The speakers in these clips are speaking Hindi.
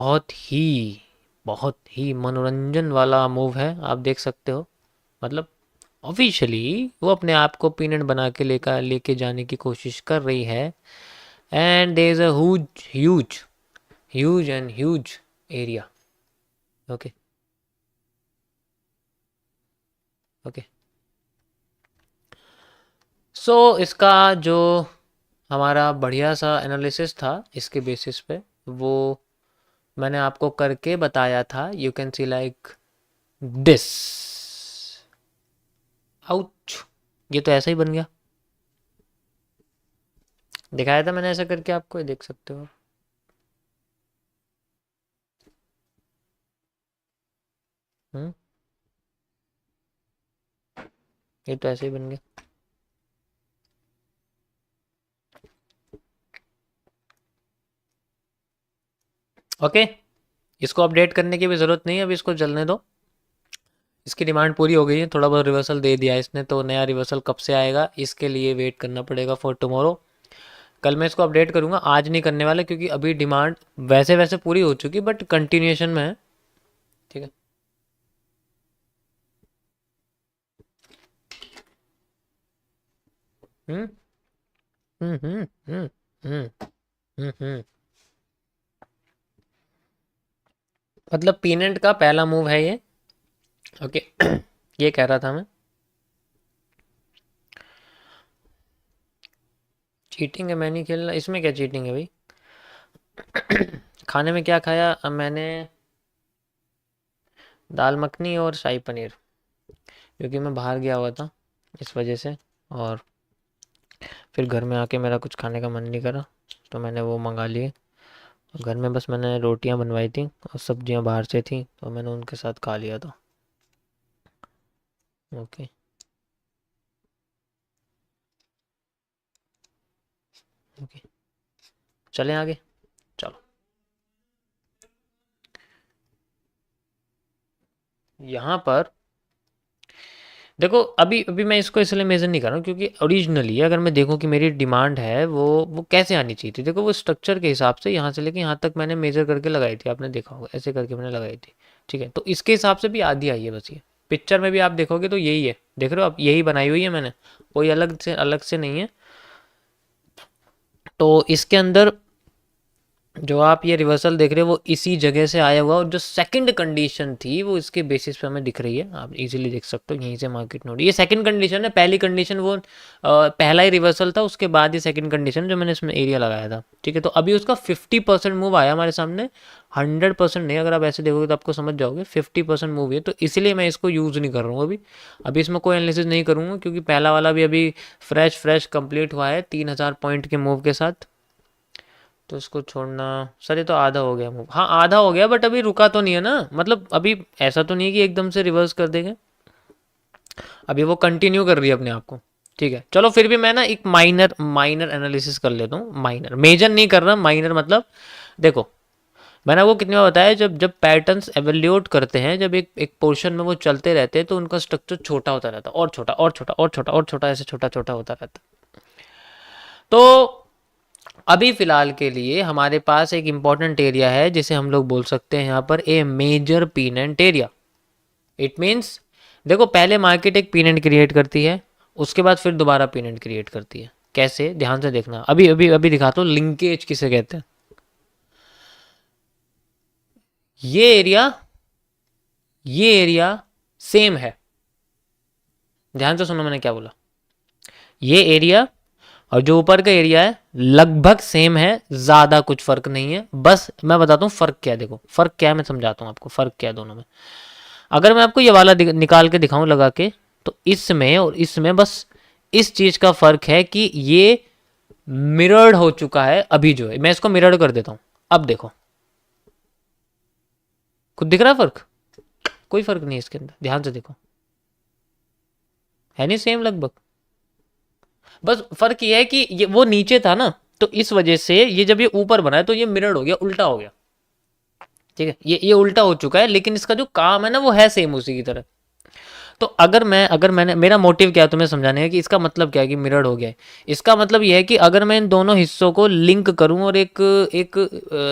बहुत ही मनोरंजन वाला मूव है, आप देख सकते हो। मतलब ऑफिशियली वो अपने आप को पीनट बना के लेके जाने की कोशिश कर रही है। And there is a huge huge huge and huge area. Okay okay. So इसका जो हमारा बढ़िया सा एनालिसिस था इसके बेसिस पे, वो मैंने आपको करके बताया था। You can see like this. Ouch, ये तो ऐसा ही बन गया। दिखाया था मैंने ऐसा करके आपको, ये देख सकते हो। हम्म, ये तो ऐसे ही बन गया। ओके, इसको अपडेट करने की भी ज़रूरत नहीं है, अभी इसको चलने दो। इसकी डिमांड पूरी हो गई है, थोड़ा बहुत रिवर्सल दे दिया इसने, तो नया रिवर्सल कब से आएगा इसके लिए वेट करना पड़ेगा फॉर टुमारो। कल मैं इसको अपडेट करूंगा, आज नहीं करने वाला क्योंकि अभी डिमांड वैसे वैसे पूरी हो चुकी, बट कंटिन्यूएशन में है। ठीक है। हम्म हम्म हम्म हम्म हम्म हम्म। मतलब पीनेंट का पहला मूव है ये। ओके ये कह रहा था मैं। चीटिंग है, मैं नहीं खेलना इसमें, क्या चीटिंग है भाई। खाने में क्या खाया अब मैंने? दाल मखनी और शाही पनीर, क्योंकि मैं बाहर गया हुआ था इस वजह से। और फिर घर में आके मेरा कुछ खाने का मन नहीं करा, तो मैंने वो मंगा लिए। और घर में बस मैंने रोटियां बनवाई थी और सब्जियां बाहर से थी, तो मैंने उनके साथ खा लिया था। ओके। ओके, चलें आगे। चलो, यहाँ पर देखो, अभी अभी मैं इसको इसलिए मेजर नहीं कर रहा हूँ क्योंकि ओरिजिनली अगर मैं देखूँ कि मेरी डिमांड है वो कैसे आनी चाहिए थी। देखो वो स्ट्रक्चर के हिसाब से यहाँ से लेके यहाँ तक मैंने मेजर करके लगाई थी, आपने देखा होगा ऐसे करके मैंने लगाई थी। ठीक है, तो इसके हिसाब से भी आधी आई है बस। ये पिक्चर में भी आप देखोगे तो यही है, देख रहे हो आप, यही बनाई हुई है मैंने, कोई अलग से नहीं है। तो इसके अंदर जो आप ये रिवर्सल देख रहे हो वो इसी जगह से आया हुआ, और जो सेकंड कंडीशन थी वो इसके बेसिस पे हमें दिख रही है, आप इजीली देख सकते हो यहीं से मार्केट नोड। ये सेकंड कंडीशन है, पहली कंडीशन वो पहला ही रिवर्सल था, उसके बाद ही सेकंड कंडीशन जो मैंने इसमें एरिया लगाया था। ठीक है, तो अभी उसका 50% मूव आया हमारे सामने, 100% नहीं। अगर आप ऐसे देखोगे तो आपको समझ जाओगे 50% मूव है, तो इसलिए मैं इसको यूज़ नहीं कर रहा हूँ अभी। अभी इसमें कोई एनालिसिस नहीं करूँगा क्योंकि पहला वाला भी अभी फ्रेश फ्रेश कंप्लीट हुआ है 3000 पॉइंट के मूव के साथ। तो इसको छोड़ना। सर ये तो आधा हो गया मूव, हाँ आधा हो गया, बट अभी रुका तो नहीं है ना, मतलब अभी ऐसा तो नहीं है कि एकदम से रिवर्स कर देंगे, अभी वो कंटिन्यू कर रही है अपने आप को। ठीक है, चलो फिर भी मैं ना एक माइनर माइनर एनालिसिस कर लेता हूँ। माइनर, मेजर नहीं कर रहा, माइनर मतलब देखो, मैंने वो कितनी बार बताया, जब जब पैटर्न्स एवेल्यूट करते हैं, जब एक एक पोर्शन में वो चलते रहते हैं तो उनका स्ट्रक्चर छोटा होता रहता है, और छोटा और छोटा और छोटा और छोटा, ऐसे छोटा छोटा होता रहता है। तो अभी फिलहाल के लिए हमारे पास एक इंपॉर्टेंट एरिया है जिसे हम लोग बोल सकते हैं यहाँ पर ए मेजर पीनेंट एरिया। इट मीन्स देखो, पहले मार्केट एक पीनेंट क्रिएट करती है, उसके बाद फिर दोबारा पीनेंट क्रिएट करती है। कैसे, ध्यान से देखना, अभी अभी अभी दिखाता हूँ लिंकेज किसे कहते हैं। ये एरिया, ये एरिया सेम है, ध्यान से सुनो मैंने क्या बोला। ये एरिया और जो ऊपर का एरिया है लगभग सेम है, ज़्यादा कुछ फ़र्क नहीं है। बस मैं बताता हूँ फ़र्क क्या है, देखो फ़र्क क्या है, मैं समझाता हूँ आपको फ़र्क क्या है दोनों में। अगर मैं आपको ये वाला निकाल के दिखाऊं लगा के, तो इसमें और इसमें बस इस चीज़ का फ़र्क है कि ये मिरर्ड हो चुका है अभी, जो है मैं इसको मिरर्ड कर देता हूँ। अब देखो, खुद दिख रहा है फ़र्क? कोई फ़र्क नहीं है इसके अंदर, ध्यान से देखो, है नहीं सेम लगभग। बस फ़र्क ये है कि ये वो नीचे था ना, तो इस वजह से ये जब ये ऊपर बना है तो ये मिरर्ड हो गया, उल्टा हो गया। ठीक है, ये उल्टा हो चुका है, लेकिन इसका जो काम है ना वो है सेम उसी की तरह। तो मैंने मेरा मोटिव क्या है तुम्हें समझाने का कि इसका मतलब क्या है कि मिरर्ड हो गया है। इसका मतलब ये है कि अगर मैं इन दोनों हिस्सों को लिंक करूं और एक एक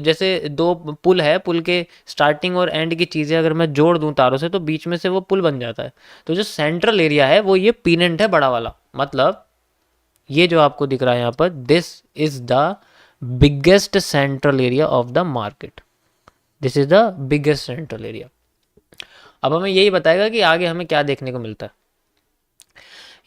जैसे दो पुल है, पुल के स्टार्टिंग और एंड की चीज़ें अगर मैं जोड़ दूं तारों से तो बीच में से वो पुल बन जाता है। तो जो सेंट्रल एरिया है वो ये पीनेंट है बड़ा वाला, मतलब ये जो आपको दिख रहा है यहाँ पर, this is the biggest central area of the market, this is the biggest central area. अब हमें यही बताएगा कि आगे हमें क्या देखने को मिलता है।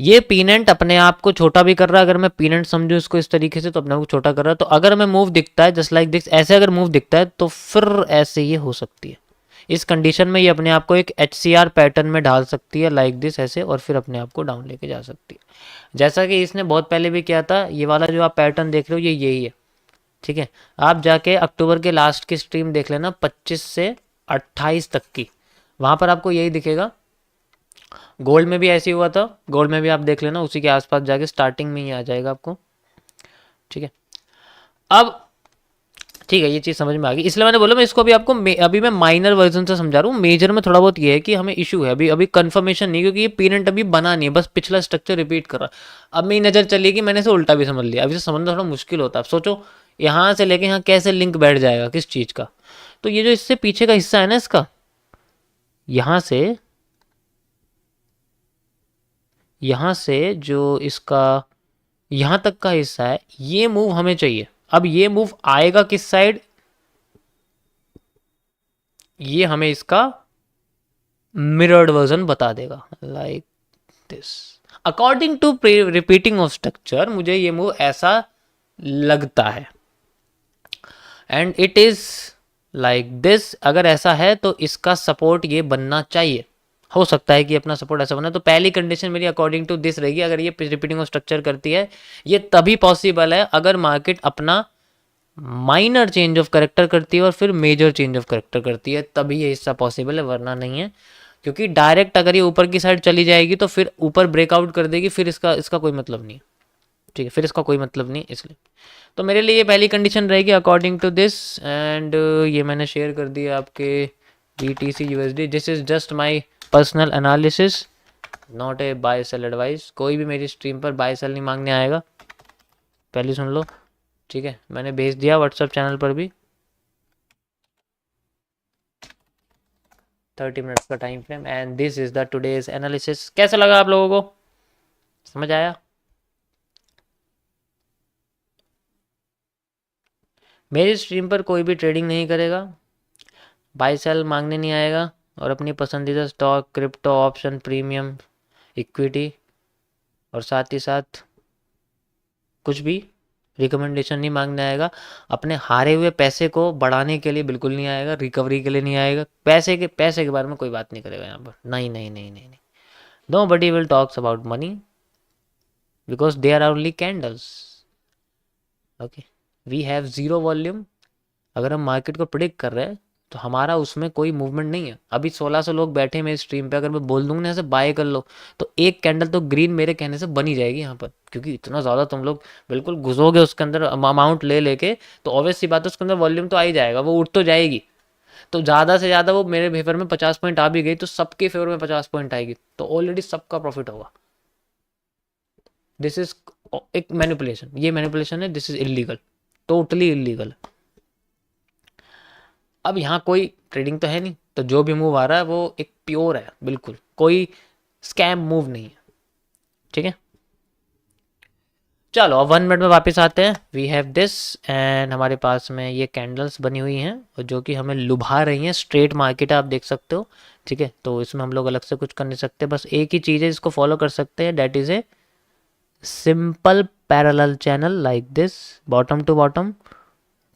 ये पीनेंट अपने आप को छोटा भी कर रहा है, अगर मैं पीनेंट समझूं इसको इस तरीके से तो अपने आप को छोटा कर रहा है। तो अगर हमें मूव दिखता है जस्ट लाइक दिस, ऐसे अगर मूव दिखता है तो फिर ऐसे ये हो सकती है। इस कंडीशन में ये अपने आप को एक HCR पैटर्न में ढाल सकती है लाइक दिस ऐसे, और फिर अपने आप को डाउन लेके जा सकती है, जैसा कि इसने बहुत पहले भी किया था। ये वाला जो आप पैटर्न देख रहे हो ये यही है, ठीक है। आप जाके अक्टूबर के लास्ट की स्ट्रीम देख लेना 25 से 28 तक की, वहां पर आपको यही दिखेगा। गोल्ड में भी ऐसे हुआ था, गोल्ड में भी आप देख लेना उसी के आसपास जाके स्टार्टिंग में ही आ जाएगा आपको, ठीक है। अब ठीक है, ये चीज़ समझ में आ गई, इसलिए मैंने बोला मैं इसको अभी आपको अभी मैं माइनर वर्जन से समझा रहा हूँ। मेजर में थोड़ा बहुत ये है कि हमें इशू है अभी अभी कंफर्मेशन नहीं, क्योंकि ये पेरेंट अभी बना नहीं है, बस पिछला स्ट्रक्चर रिपीट कर रहा है। अब मेरी नज़र चली कि मैंने इसे उल्टा भी समझ लिया, अभी से समझना थोड़ा मुश्किल होता है। अब सोचो यहाँ से लेके यहाँ कैसे लिंक बैठ जाएगा किस चीज़ का। तो ये जो इससे पीछे का हिस्सा है ना इसका, यहाँ से जो इसका यहाँ तक का हिस्सा है, ये मूव हमें चाहिए। अब ये मूव आएगा किस साइड, ये हमें इसका मिरर्ड वर्जन बता देगा like this. According to repeating of structure मुझे ये मूव ऐसा लगता है, and it is like this. अगर ऐसा है तो इसका सपोर्ट ये बनना चाहिए, हो सकता है कि अपना सपोर्ट ऐसा बना। तो पहली कंडीशन मेरी अकॉर्डिंग टू दिस रहेगी, अगर ये रिपीटिंग ऑफ स्ट्रक्चर करती है, ये तभी पॉसिबल है अगर मार्केट अपना माइनर चेंज ऑफ करेक्टर करती है और फिर मेजर चेंज ऑफ करेक्टर करती है, तभी ये हिस्सा पॉसिबल है, वरना नहीं है। क्योंकि डायरेक्ट अगर ये ऊपर की साइड चली जाएगी तो फिर ऊपर ब्रेकआउट कर देगी, फिर इसका इसका कोई मतलब नहीं है, ठीक है, फिर इसका कोई मतलब नहीं, इसलिए तो मेरे लिए ये पहली कंडीशन रहेगी अकॉर्डिंग टू दिस। एंड ये मैंने शेयर कर दिया आपके BTC/USD। This is just my personal analysis, not a buy sell advice. कोई भी मेरी स्ट्रीम पर बाय सेल नहीं मांगने आएगा, पहले सुन लो, ठीक है। मैंने भेज दिया व्हाट्सएप चैनल पर भी, 30 मिनट्स का time frame, and this is the today's analysis. कैसा लगा आप लोगों को, समझ आया? मेरी स्ट्रीम पर कोई भी ट्रेडिंग नहीं करेगा, बाय सेल मांगने नहीं आएगा, और अपनी पसंदीदा stock, crypto, option, premium, equity और साथ ही साथ कुछ भी रिकमेंडेशन नहीं मांगने आएगा। अपने हारे हुए पैसे को बढ़ाने के लिए बिल्कुल नहीं आएगा, रिकवरी के लिए नहीं आएगा, पैसे के बारे में कोई बात नहीं करेगा यहाँ पर, नहीं नहीं नहीं नहीं नहीं। Nobody will talks about money because they are only candles, okay. We have zero volume. अगर हम मार्केट को प्रिडिक्ट कर रहे हैं तो हमारा उसमें कोई मूवमेंट नहीं है। अभी 1600 लोग बैठे हैं मेरे स्ट्रीम पे, अगर मैं बोल दूंगा ना ऐसे बाय कर लो तो एक कैंडल तो ग्रीन मेरे कहने से बनी जाएगी यहाँ पर, क्योंकि इतना ज़्यादा तुम लोग बिल्कुल घुसोगे उसके अंदर अमाउंट ले लेके, तो ऑब्वियस सी बात है उसके अंदर वॉल्यूम तो आ ही जाएगा, वो उठ तो जाएगी। तो ज़्यादा से ज़्यादा वो मेरे फेवर में 50 पॉइंट आ भी गई तो सबके फेवर में 50 पॉइंट आएगी, तो ऑलरेडी सबका प्रॉफिट होगा। दिस इज एक मैनिपुलेशन, ये मैनिपुलेशन है, this is illegal, totally illegal. अब यहाँ कोई ट्रेडिंग तो है नहीं, तो जो भी मूव आ रहा है वो एक प्योर है, बिल्कुल कोई स्कैम मूव नहीं है, ठीक है। चलो अब 1 मिनट में वापस आते हैं। वी हैव दिस, एंड हमारे पास में ये कैंडल्स बनी हुई हैं और जो कि हमें लुभा रही हैं। स्ट्रेट मार्केट आप देख सकते हो, ठीक है। तो इसमें हम लोग अलग से कुछ कर नहीं सकते, बस एक ही चीज़ है जिसको फॉलो कर सकते हैं, that is a simple parallel channel like this, bottom to bottom,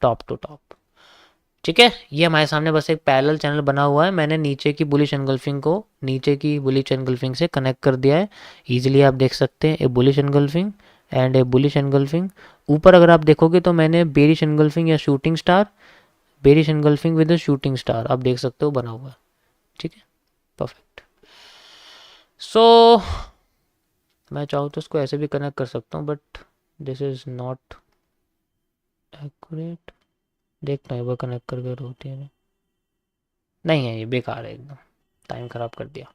top to top, ठीक है। ये हमारे सामने बस एक पैरेलल चैनल बना हुआ है, मैंने नीचे की बुलिश एंगल्फिंग को नीचे की बुलिश एंगल्फिंग से कनेक्ट कर दिया है। इजीली आप देख सकते हैं a bullish engulfing and a bullish engulfing. ऊपर अगर आप देखोगे तो मैंने बेरिश एंगल्फिंग या shooting star, bearish engulfing with shooting star आप देख सकते हो बना हुआ है, ठीक है, परफेक्ट। सो मैं चाहूँ तो इसको ऐसे भी कनेक्ट कर सकता हूँ, but this is not accurate. देखता हूँ एक बार कनेक्ट करके होती है, नहीं है, ये बेकार है एकदम, टाइम ख़राब कर दिया।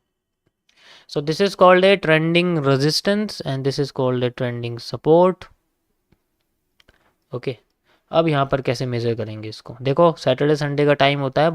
So this is called a trending resistance and this is called a trending support. Okay, अब यहाँ पर कैसे मेजर करेंगे इसको, देखो सैटरडे संडे का टाइम होता है